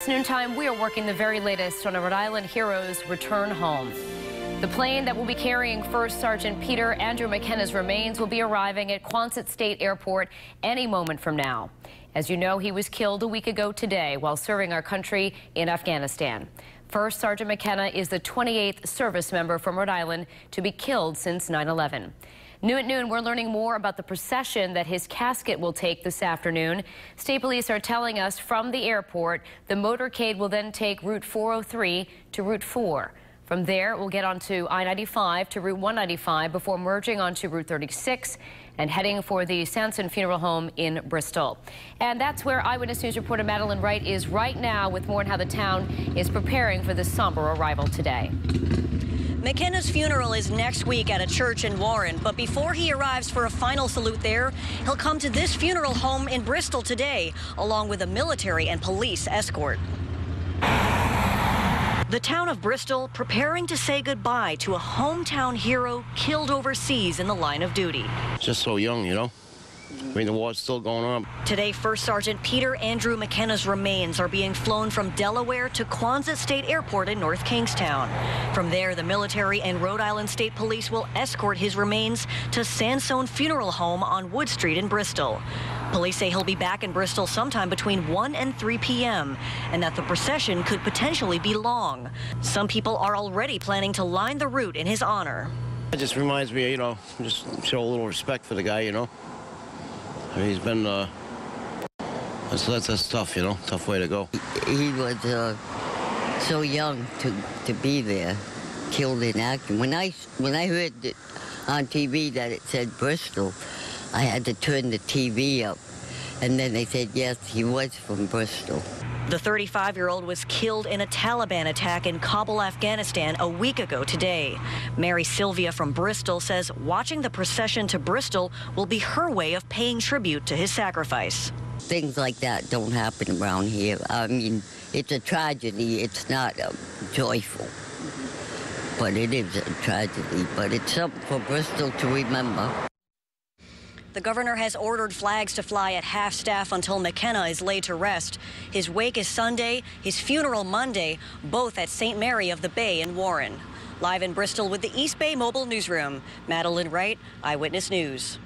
Noontime, we are working the very latest on a Rhode Island hero's return home. The plane that will be carrying First Sergeant Peter Andrew McKenna's remains will be arriving at Quonset State Airport any moment from now. As you know, he was killed a week ago today while serving our country in Afghanistan. First Sergeant McKenna is the 28th service member from Rhode Island to be killed since 9/11. New at noon, we're learning more about the procession that his casket will take this afternoon. State police are telling us from the airport, the motorcade will then take Route 403 to Route 4. From there, we'll get onto I-95 to Route 195 before merging onto Route 36 and heading for the Sanson Funeral Home in Bristol. And that's where Eyewitness News reporter Madeline Wright is right now with more on how the town is preparing for this somber arrival today. McKenna's funeral is next week at a church in Warren, but before he arrives for a final salute there, he'll come to this funeral home in Bristol today, along with a military and police escort. The town of Bristol preparing to say goodbye to a hometown hero killed overseas in the line of duty. Just so young, you know. I mean, the war's still going on. Today, First Sergeant Peter Andrew McKenna's remains are being flown from Delaware to Quonset State Airport in North Kingstown. From there, the military and Rhode Island State Police will escort his remains to Sanson Funeral Home on Wood Street in Bristol. Police say he'll be back in Bristol sometime between 1 and 3 p.m. and that the procession could potentially be long. Some people are already planning to line the route in his honor. It just reminds me, you know, just show a little respect for the guy, you know. I mean, he's been, that's tough, you know, tough way to go. He was so young to be there, killed in action. When I heard on TV that it said Bristol, I had to turn the TV up, and then they said, yes, he was from Bristol. The 35-year-old was killed in a Taliban attack in Kabul, Afghanistan a week ago today. Mary Sylvia from Bristol says watching the procession to Bristol will be her way of paying tribute to his sacrifice. Things like that don't happen around here. I mean, it's a tragedy. It's not joyful, but it is a tragedy. But it's something for Bristol to remember. The governor has ordered flags to fly at half-staff until McKenna is laid to rest. His wake is Sunday, his funeral Monday, both at St. Mary of the Bay in Warren. Live in Bristol with the East Bay Mobile Newsroom, Madeline Wright, Eyewitness News.